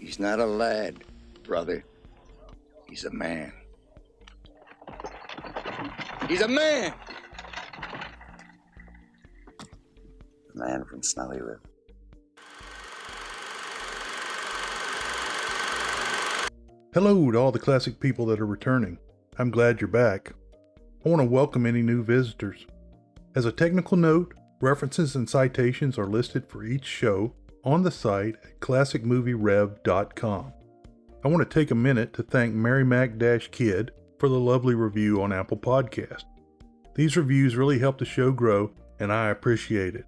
He's not a lad, brother. He's a man. He's a man! The man from Snowy River. Hello to all the classic people that are returning. I'm glad you're back. I want to welcome any new visitors. As a technical note, references and citations are listed for each show on the site at classicmovierev.com. I want to take a minute to thank Mary Mac-Kid for the lovely review on Apple Podcast. These reviews really help the show grow, and I appreciate it.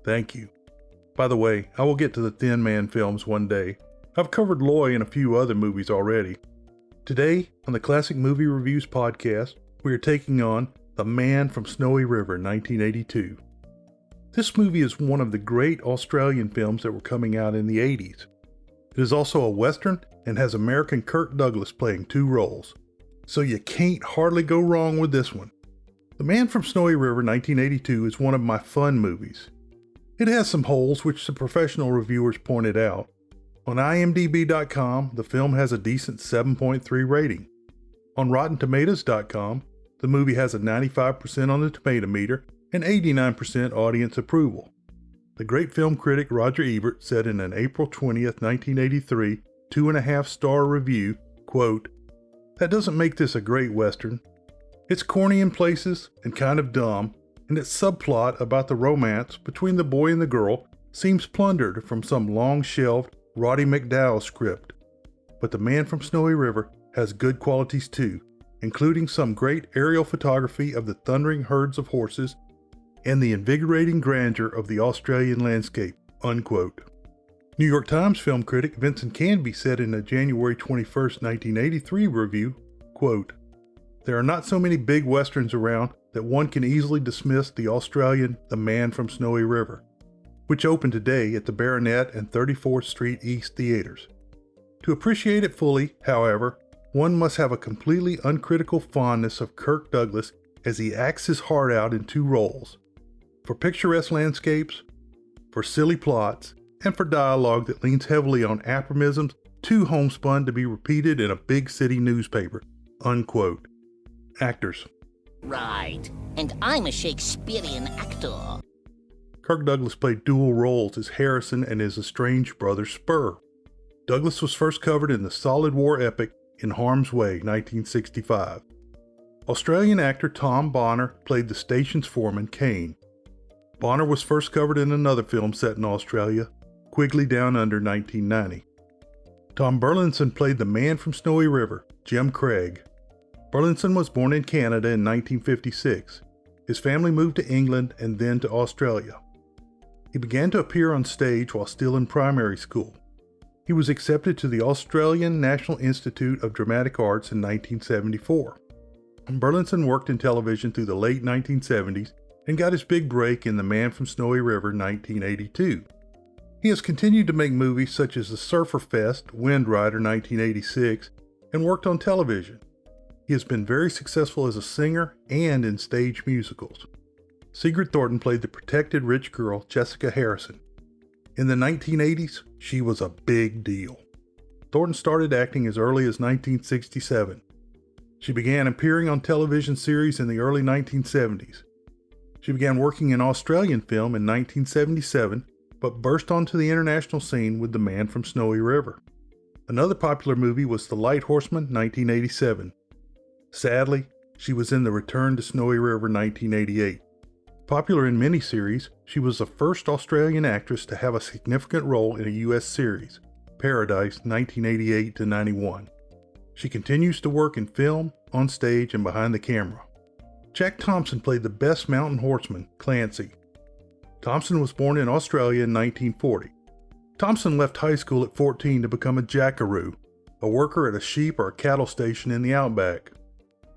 Thank you. By the way, I will get to the Thin Man films one day. I've covered Loy in a few other movies already. Today, on the Classic Movie Reviews podcast, we are taking on The Man from Snowy River, 1982. This movie is one of the great Australian films that were coming out in the 80s. It is also a Western and has American Kirk Douglas playing two roles. So you can't hardly go wrong with this one. The Man from Snowy River, 1982 is one of my fun movies. It has some holes which the professional reviewers pointed out. On IMDb.com, the film has a decent 7.3 rating. On RottenTomatoes.com, the movie has a 95% on the tomato meter and 89% audience approval. The great film critic Roger Ebert said in an April 20th, 1983, 2.5-star review, quote, "That doesn't make this a great Western. It's corny in places and kind of dumb, and its subplot about the romance between the boy and the girl seems plundered from some long-shelved Roddy McDowall script. But The Man from Snowy River has good qualities too, including some great aerial photography of the thundering herds of horses and the invigorating grandeur of the Australian landscape," unquote. New York Times film critic Vincent Canby said in a January 21st, 1983 review, quote, "There are not so many big westerns around that one can easily dismiss the Australian The Man from Snowy River, which opened today at the Baronet and 34th Street East theaters. To appreciate it fully, however, one must have a completely uncritical fondness of Kirk Douglas as he acts his heart out in two roles, for picturesque landscapes, for silly plots, and for dialogue that leans heavily on aphorisms too homespun to be repeated in a big city newspaper," unquote. Actors. Right, and I'm a Shakespearean actor. Kirk Douglas played dual roles as Harrison and his estranged brother Spur. Douglas was first covered in the solid war epic In Harm's Way, 1965. Australian actor Tom Bonner played the station's foreman, Kane. Bonner was first covered in another film set in Australia, Quigley Down Under, 1990. Tom Burlinson played the Man from Snowy River, Jim Craig. Burlinson was born in Canada in 1956. His family moved to England and then to Australia. He began to appear on stage while still in primary school. He was accepted to the Australian National Institute of Dramatic Arts in 1974. Burlinson worked in television through the late 1970s and got his big break in The Man from Snowy River, 1982. He has continued to make movies such as The Surfer Fest, Wind Rider, 1986, and worked on television. He has been very successful as a singer and in stage musicals. Sigrid Thornton played the protected rich girl Jessica Harrison. In the 1980s, she was a big deal. Thornton started acting as early as 1967. She began appearing on television series in the early 1970s. She began working in Australian film in 1977, but burst onto the international scene with The Man from Snowy River. Another popular movie was The Light Horseman, 1987. Sadly, she was in The Return to Snowy River, 1988. Popular in miniseries, she was the first Australian actress to have a significant role in a U.S. series, Paradise, 1988-91. She continues to work in film, on stage, and behind the camera. Jack Thompson played the best mountain horseman, Clancy. Thompson was born in Australia in 1940. Thompson left high school at 14 to become a jackaroo, a worker at a sheep or a cattle station in the outback.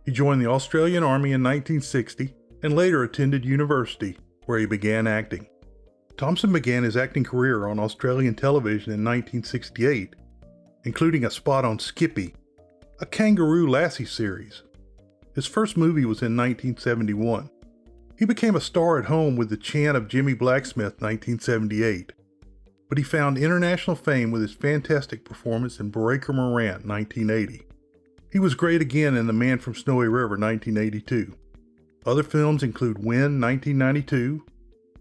He joined the Australian Army in 1960 and later attended university, where he began acting. Thompson began his acting career on Australian television in 1968, including a spot on Skippy, a Kangaroo Lassie series. His first movie was in 1971. He became a star at home with The Chant of Jimmy Blacksmith, 1978. but he found international fame with his fantastic performance in Breaker Morant 1980. He was great again in The Man from Snowy River 1982. Other films include Wind 1992,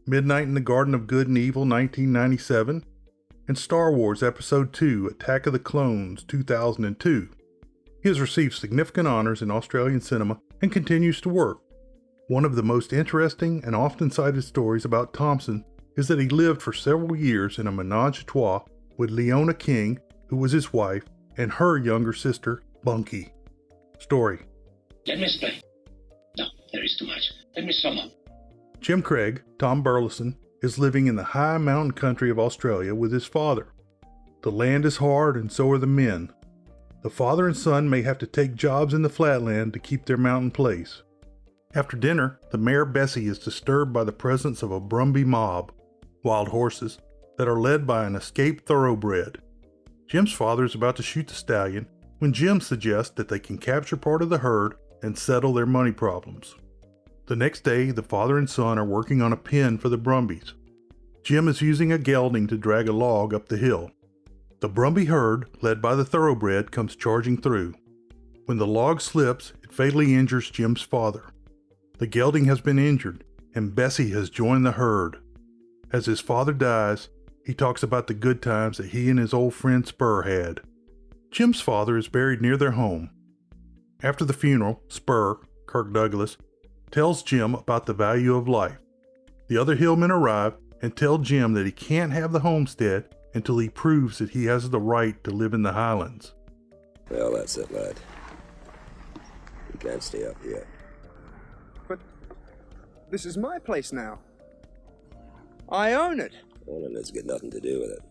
Midnight in the Garden of Good and Evil 1997, and Star Wars Episode II Attack of the Clones 2002. He has received significant honors in Australian cinema and continues to work. One of the most interesting and often cited stories about Thompson is that he lived for several years in a menage a trois with Leona King, who was his wife, and her younger sister, Bunky. Story. Let me explain. No, there is too much. Let me sum up. Jim Craig, Tom Burlinson, is living in the high mountain country of Australia with his father. The land is hard and so are the men. The father and son may have to take jobs in the flatland to keep their mountain place. After dinner, the mare Bessie is disturbed by the presence of a Brumby mob, wild horses, that are led by an escaped thoroughbred. Jim's father is about to shoot the stallion when Jim suggests that they can capture part of the herd and settle their money problems. The next day, the father and son are working on a pen for the Brumbies. Jim is using a gelding to drag a log up the hill. The Brumby herd, led by the thoroughbred, comes charging through. When the log slips, it fatally injures Jim's father. The gelding has been injured, and Bessie has joined the herd. As his father dies, he talks about the good times that he and his old friend Spur had. Jim's father is buried near their home. After the funeral, Spur, Kirk Douglas, tells Jim about the value of life. The other hillmen arrive and tell Jim that he can't have the homestead until he proves that he has the right to live in the Highlands. Well, that's it, lad. You can't stay up here. But this is my place now. I own it. Owning it's got nothing to do with it.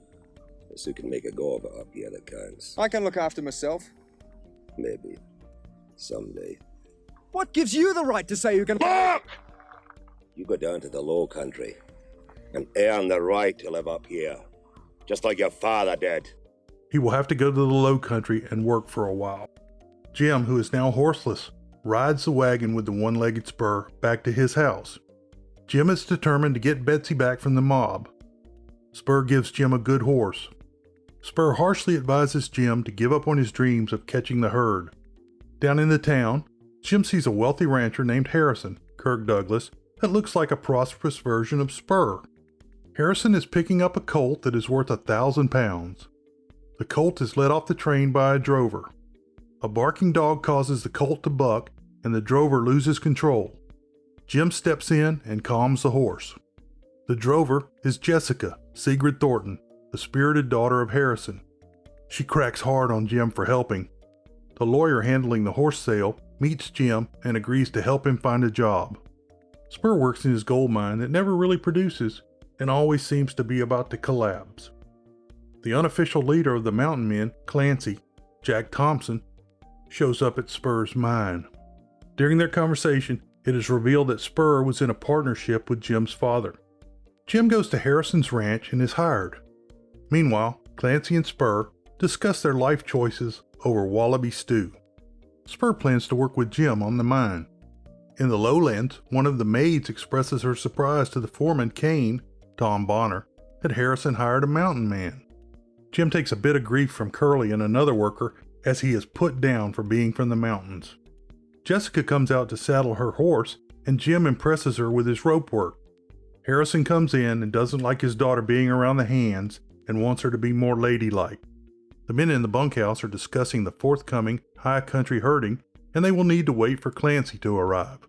Unless you can make a go of it up here that counts. I can look after myself. Maybe. Someday. What gives you the right to say you can... Look! You go down to the low country and earn the right to live up here. Just like your father did. He will have to go to the low country and work for a while. Jim, who is now horseless, rides the wagon with the one-legged Spur back to his house. Jim is determined to get Betsy back from the mob. Spur gives Jim a good horse. Spur harshly advises Jim to give up on his dreams of catching the herd. Down in the town, Jim sees a wealthy rancher named Harrison, Kirk Douglas, that looks like a prosperous version of Spur. Harrison is picking up a colt that is worth 1,000 pounds. The colt is led off the train by a drover. A barking dog causes the colt to buck, and the drover loses control. Jim steps in and calms the horse. The drover is Jessica, Sigrid Thornton, the spirited daughter of Harrison. She cracks hard on Jim for helping. The lawyer handling the horse sale meets Jim and agrees to help him find a job. Spur works in his gold mine that never really produces and always seems to be about to collapse. The unofficial leader of the mountain men, Clancy, Jack Thompson, shows up at Spur's mine. During their conversation, it is revealed that Spur was in a partnership with Jim's father. Jim goes to Harrison's ranch and is hired. Meanwhile, Clancy and Spur discuss their life choices over wallaby stew. Spur plans to work with Jim on the mine. In the lowlands, one of the maids expresses her surprise to the foreman, Kane, Tom Bonner, that Harrison hired a mountain man. Jim takes a bit of grief from Curly and another worker as he is put down for being from the mountains. Jessica comes out to saddle her horse, and Jim impresses her with his rope work. Harrison comes in and doesn't like his daughter being around the hands and wants her to be more ladylike. The men in the bunkhouse are discussing the forthcoming high country herding, and they will need to wait for Clancy to arrive.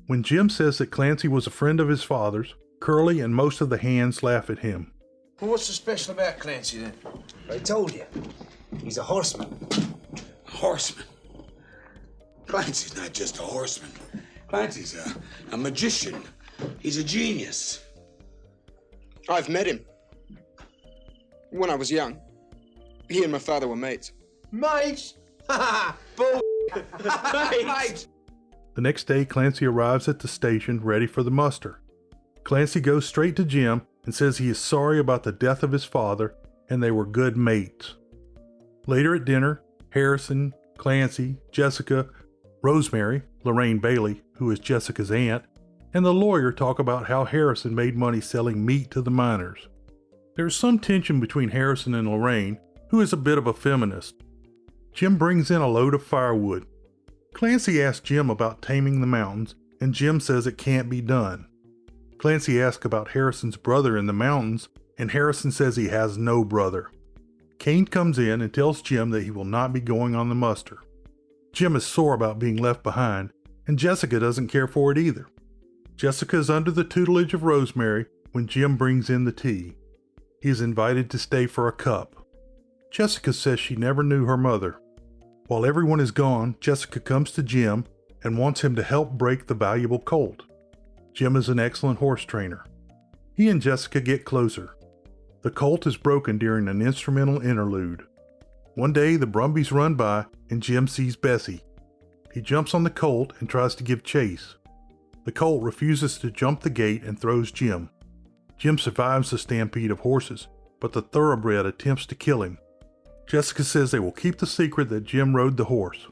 When Jim says that Clancy was a friend of his father's, Curly and most of the hands laugh at him. Well, what's so special about Clancy, then? I told you. He's a horseman. Horseman? Clancy's not just a horseman. Clancy's a magician. He's a genius. I've met him. When I was young. He and my father were mates. Mates? Ha ha! Bull! Mates! The next day, Clancy arrives at the station ready for the muster. Clancy goes straight to Jim and says he is sorry about the death of his father and they were good mates. Later at dinner, Harrison, Clancy, Jessica, Rosemary, Lorraine Bailey, who is Jessica's aunt, and the lawyer talk about how Harrison made money selling meat to the miners. There's some tension between Harrison and Lorraine, who is a bit of a feminist. Jim brings in a load of firewood. Clancy asks Jim about taming the mountains, and Jim says it can't be done. Clancy asks about Harrison's brother in the mountains, and Harrison says he has no brother. Kane comes in and tells Jim that he will not be going on the muster. Jim is sore about being left behind, and Jessica doesn't care for it either. Jessica is under the tutelage of Rosemary when Jim brings in the tea. He is invited to stay for a cup. Jessica says she never knew her mother. While everyone is gone, Jessica comes to Jim and wants him to help break the valuable colt. Jim is an excellent horse trainer. He and Jessica get closer. The colt is broken during an instrumental interlude. One day, the Brumbies run by and Jim sees Bessie. He jumps on the colt and tries to give chase. The colt refuses to jump the gate and throws Jim. Jim survives the stampede of horses, but the thoroughbred attempts to kill him. Jessica says they will keep the secret that Jim rode the horse.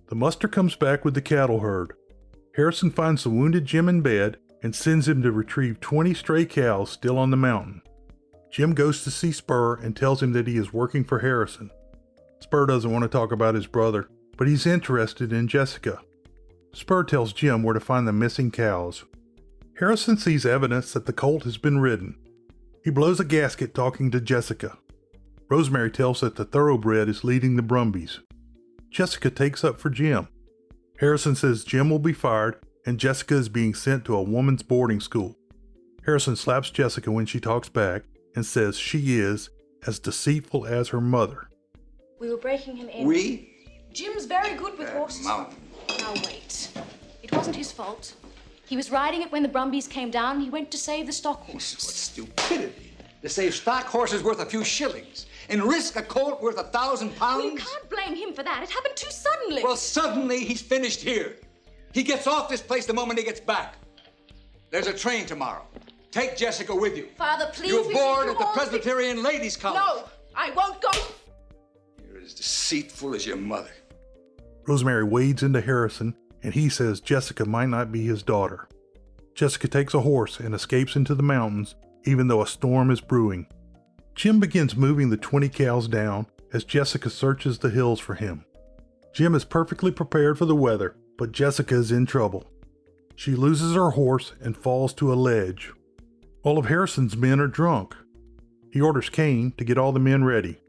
The muster comes back with the cattle herd. Harrison finds the wounded Jim in bed and sends him to retrieve 20 stray cows still on the mountain. Jim goes to see Spur and tells him that he is working for Harrison. Spur doesn't want to talk about his brother, but he's interested in Jessica. Spur tells Jim where to find the missing cows. Harrison sees evidence that the colt has been ridden. He blows a gasket talking to Jessica. Rosemary tells that the thoroughbred is leading the Brumbies. Jessica takes up for Jim. Harrison says Jim will be fired and Jessica is being sent to a woman's boarding school. Harrison slaps Jessica when she talks back and says she is as deceitful as her mother. We were breaking him in. We? Jim's very good with horses. Mountain. Now wait. It wasn't his fault. He was riding it when the Brumbies came down. He went to save the stock horses. What stupidity. To save stock horses worth a few shillings and risk a colt worth 1,000 pounds? Well, you can't blame him for that. It happened too suddenly. Well, suddenly he's finished here. He gets off this place the moment he gets back. There's a train tomorrow. Take Jessica with you. Father, please. You're bored at the Presbyterian Ladies' College. No, I won't go. You're as deceitful as your mother. Rosemary wades into Harrison and he says Jessica might not be his daughter. Jessica takes a horse and escapes into the mountains even though a storm is brewing. Jim begins moving the 20 cows down as Jessica searches the hills for him. Jim is perfectly prepared for the weather, but Jessica is in trouble. She loses her horse and falls to a ledge. All of Harrison's men are drunk. He orders Kane to get all the men ready.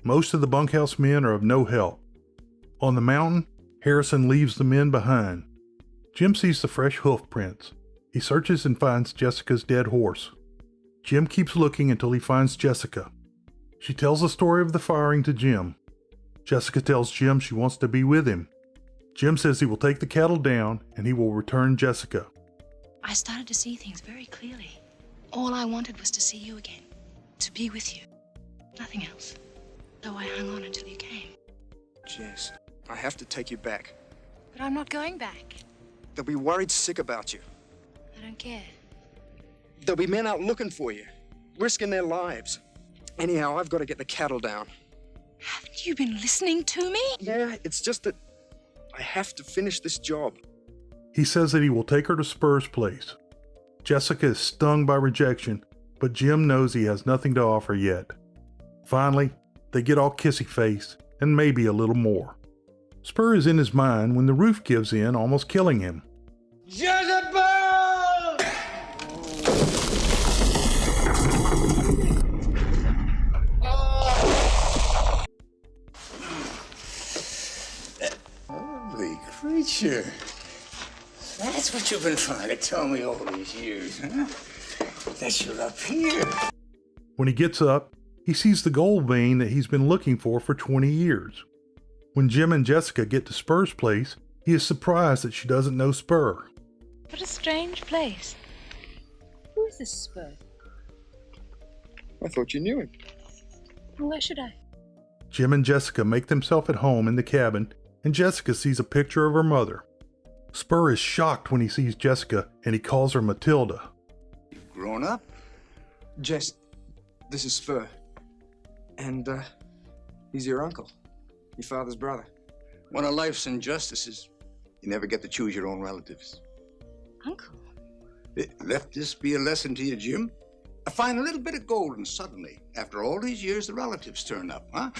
Most of the bunkhouse men are of no help. On the mountain, Harrison leaves the men behind. Jim sees the fresh hoof prints. He searches and finds Jessica's dead horse. Jim keeps looking until he finds Jessica. She tells the story of the firing to Jim. Jessica tells Jim she wants to be with him. Jim says he will take the cattle down and he will return Jessica. I started to see things very clearly. All I wanted was to see you again, to be with you. Nothing else. Though I hung on until you came. Jess, I have to take you back. But I'm not going back. They'll be worried sick about you. I don't care. There'll be men out looking for you, risking their lives. Anyhow, I've got to get the cattle down. Haven't you been listening to me? Yeah, it's just that I have to finish this job. He says that he will take her to Spur's place. Jessica is stung by rejection, but Jim knows he has nothing to offer yet. Finally, they get all kissy-face, and maybe a little more. Spur is in his mind when the roof gives in, almost killing him. Jezebel! Holy creature. That's what you've been trying to tell me all these years, huh? That you're up here. When he gets up, he sees the gold vein that he's been looking for 20 years. When Jim and Jessica get to Spur's place, he is surprised that she doesn't know Spur. What a strange place. Who is this Spur? I thought you knew him. Why should I? Jim and Jessica make themselves at home in the cabin, and Jessica sees a picture of her mother. Spur is shocked when he sees Jessica, and he calls her Matilda. You've grown up? Jess, this is Spur. And, he's your uncle. Your father's brother. One of life's injustices. You never get to choose your own relatives. Uncle? Let this be a lesson to you, Jim. find a little bit of gold, and suddenly, after all these years, the relatives turn up, huh?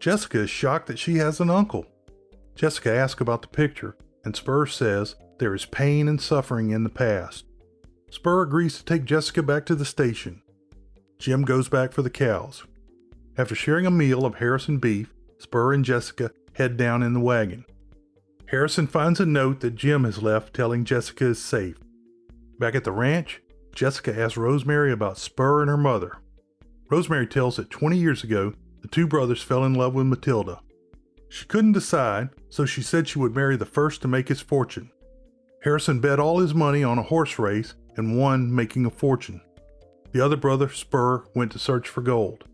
Jessica is shocked that she has an uncle. Jessica asks about the picture, and Spur says there is pain and suffering in the past. Spur agrees to take Jessica back to the station. Jim goes back for the cows. After sharing a meal of Harrison beef, Spur and Jessica head down in the wagon. Harrison finds a note that Jim has left telling Jessica is safe. Back at the ranch, Jessica asks Rosemary about Spur and her mother. Rosemary tells that 20 years ago, the two brothers fell in love with Matilda. She couldn't decide, so she said she would marry the first to make his fortune. Harrison bet all his money on a horse race and won, making a fortune. The other brother, Spur, went to search for gold.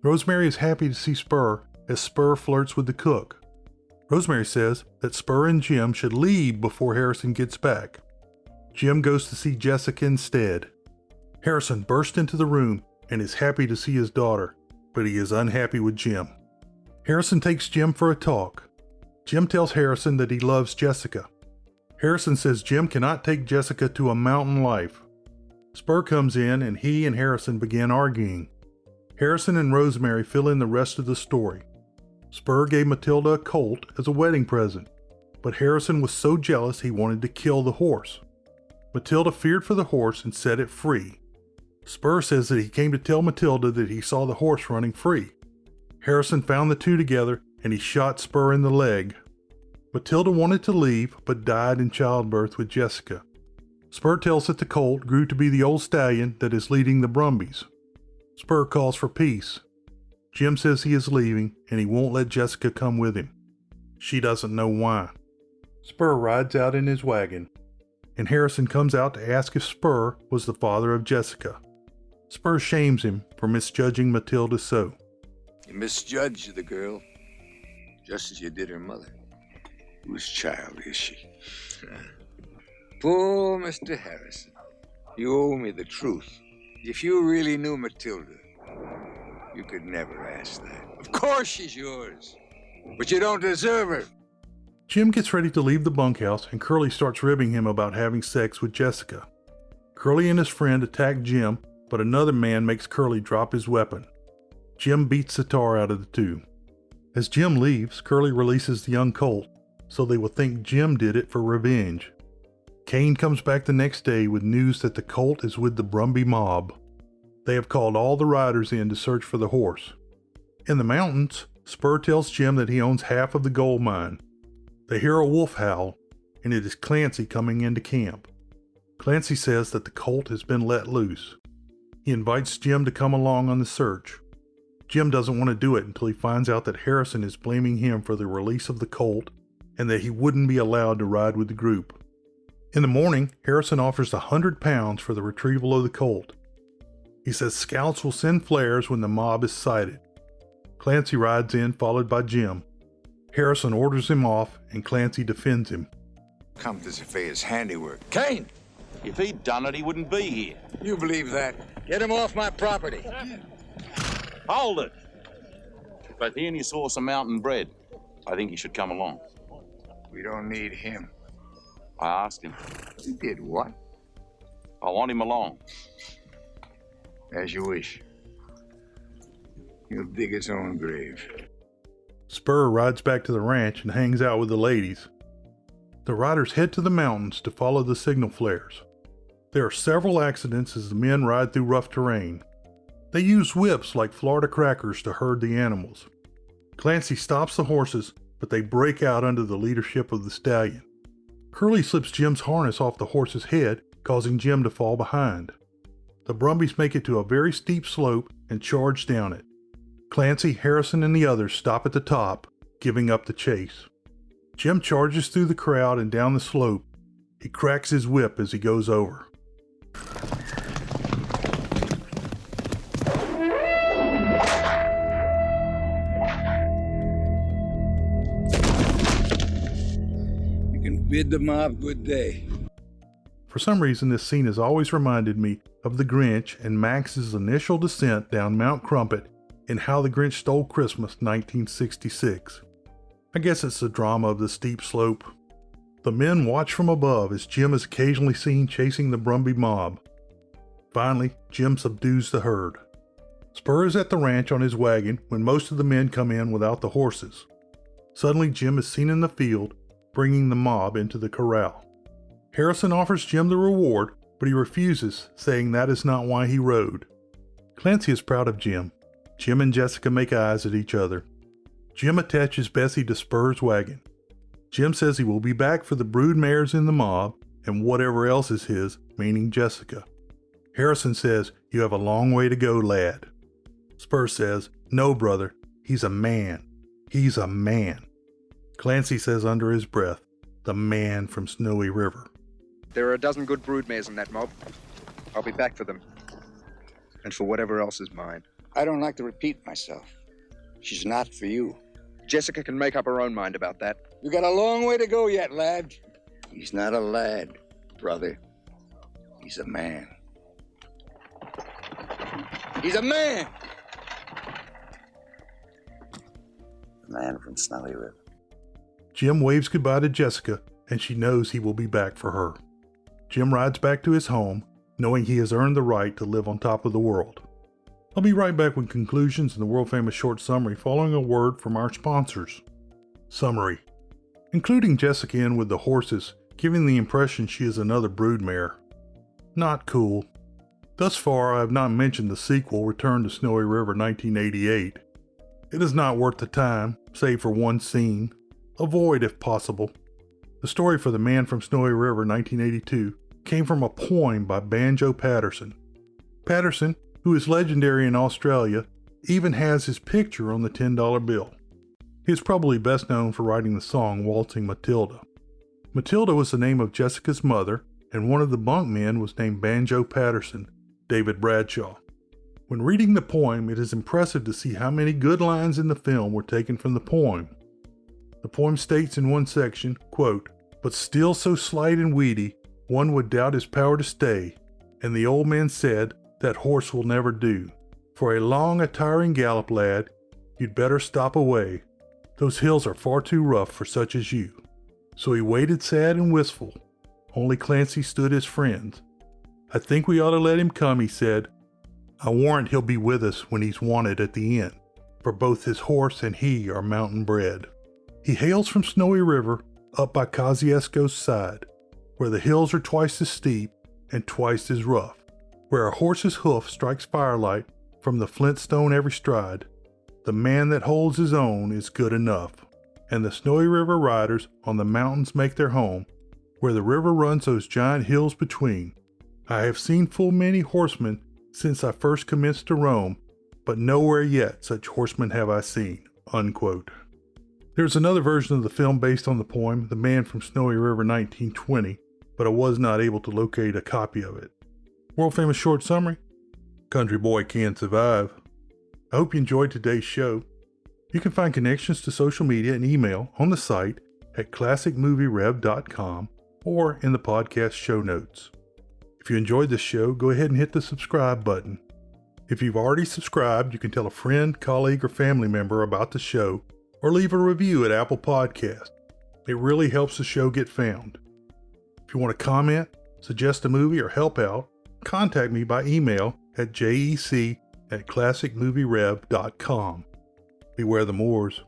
Rosemary is happy to see Spur as Spur flirts with the cook. Rosemary says that Spur and Jim should leave before Harrison gets back. Jim goes to see Jessica instead. Harrison bursts into the room and is happy to see his daughter, but he is unhappy with Jim. Harrison takes Jim for a talk. Jim tells Harrison that he loves Jessica. Harrison says Jim cannot take Jessica to a mountain life. Spur comes in and he and Harrison begin arguing. Harrison and Rosemary fill in the rest of the story. Spur gave Matilda a colt as a wedding present, but Harrison was so jealous he wanted to kill the horse. Matilda feared for the horse and set it free. Spur says that he came to tell Matilda that he saw the horse running free. Harrison found the two together and he shot Spur in the leg. Matilda wanted to leave but died in childbirth with Jessica. Spur tells that the colt grew to be the old stallion that is leading the Brumbies. Spur calls for peace. Jim says he is leaving and he won't let Jessica come with him. She doesn't know why. Spur rides out in his wagon, and Harrison comes out to ask if Spur was the father of Jessica. Spur shames him for misjudging Matilda so. You misjudged the girl, just as you did her mother. Whose child is she? Poor Mr. Harrison. You owe me the truth. If you really knew Matilda, you could never ask that. Of course she's yours, but you don't deserve her. Jim gets ready to leave the bunkhouse and Curly starts ribbing him about having sex with Jessica. Curly and his friend attack Jim, but another man makes Curly drop his weapon. Jim beats the tar out of the two. As Jim leaves, Curly releases the young colt, so they will think Jim did it for revenge. Kane comes back the next day with news that the colt is with the Brumby mob. They have called all the riders in to search for the horse. In the mountains, Spur tells Jim that he owns half of the gold mine. They hear a wolf howl, and it is Clancy coming into camp. Clancy says that the colt has been let loose. He invites Jim to come along on the search. Jim doesn't want to do it until he finds out that Harrison is blaming him for the release of the colt and that he wouldn't be allowed to ride with the group. In the morning, Harrison offers £100 for the retrieval of the colt. He says scouts will send flares when the mob is sighted. Clancy rides in, followed by Jim. Harrison orders him off, and Clancy defends him. Come to Sofia's handiwork. Kane! If he'd done it, he wouldn't be here. You believe that? Get him off my property. Hold it! But then you saw some mountain bread. I think he should come along. We don't need him. I asked him. You did what? I want him along. As you wish. He'll dig his own grave. Spur rides back to the ranch and hangs out with the ladies. The riders head to the mountains to follow the signal flares. There are several accidents as the men ride through rough terrain. They use whips like Florida crackers to herd the animals. Clancy stops the horses, but they break out under the leadership of the stallion. Curly slips Jim's harness off the horse's head, causing Jim to fall behind. The Brumbies make it to a very steep slope and charge down it. Clancy, Harrison, and the others stop at the top, giving up the chase. Jim charges through the crowd and down the slope. He cracks his whip as he goes over. You can bid the mob good day. For some reason, this scene has always reminded me of The Grinch and Max's initial descent down Mount Crumpet in How the Grinch Stole Christmas, 1966. I guess it's the drama of the steep slope. The men watch from above as Jim is occasionally seen chasing the Brumby mob. Finally, Jim subdues the herd. Spur is at the ranch on his wagon when most of the men come in without the horses. Suddenly, Jim is seen in the field, bringing the mob into the corral. Harrison offers Jim the reward, but he refuses, saying that is not why he rode. Clancy is proud of Jim. Jim and Jessica make eyes at each other. Jim attaches Bessie to Spur's wagon. Jim says he will be back for the brood mares in the mob and whatever else is his, meaning Jessica. Harrison says, "You have a long way to go, lad." Spur says, "No, brother, he's a man. He's a man." Clancy says under his breath, "The man from Snowy River." There are a dozen good broodmares in that mob. I'll be back for them. And for whatever else is mine. I don't like to repeat myself. She's not for you. Jessica can make up her own mind about that. You got a long way to go yet, lad. He's not a lad, brother. He's a man. He's a man. The man from Snowy River. Jim waves goodbye to Jessica, and she knows he will be back for her. Jim rides back to his home, knowing he has earned the right to live on top of the world. I'll be right back with conclusions in the world-famous short summary following a word from our sponsors. Summary. Including Jessica in with the horses, giving the impression she is another broodmare. Not cool. Thus far, I have not mentioned the sequel, Return to Snowy River 1988. It is not worth the time, save for one scene. Avoid if possible. The story for The Man from Snowy River 1982 came from a poem by Banjo Patterson. Patterson, who is legendary in Australia, even has his picture on the $10 bill. He is probably best known for writing the song Waltzing Matilda. Matilda was the name of Jessica's mother, and one of the bunk men was named Banjo Patterson, David Bradshaw. When reading the poem, it is impressive to see how many good lines in the film were taken from the poem. The poem states in one section, quote, "But still so slight and weedy, one would doubt his power to stay, and the old man said, that horse will never do. For a long, a tiring gallop, lad, you'd better stop away. Those hills are far too rough for such as you." So he waited sad and wistful. Only Clancy stood his friends. "I think we ought to let him come," he said. "I warrant he'll be with us when he's wanted at the inn, for both his horse and he are mountain bred. He hails from Snowy River, up by Kosciuszko's side, where the hills are twice as steep and twice as rough, where a horse's hoof strikes firelight from the flint stone every stride. The man that holds his own is good enough, and the Snowy River riders on the mountains make their home, where the river runs those giant hills between. I have seen full many horsemen since I first commenced to roam, but nowhere yet such horsemen have I seen." Unquote. There's another version of the film based on the poem, The Man from Snowy River 1920, but I was not able to locate a copy of it. World famous short summary: Country boy can't survive. I hope you enjoyed today's show. You can find connections to social media and email on the site at classicmovierev.com or in the podcast show notes. If you enjoyed this show, go ahead and hit the subscribe button. If you've already subscribed, you can tell a friend, colleague, or family member about the show or leave a review at Apple Podcasts. It really helps the show get found. If you want to comment, suggest a movie, or help out, contact me by email at jec@classicmovierev.com. Beware the Moors.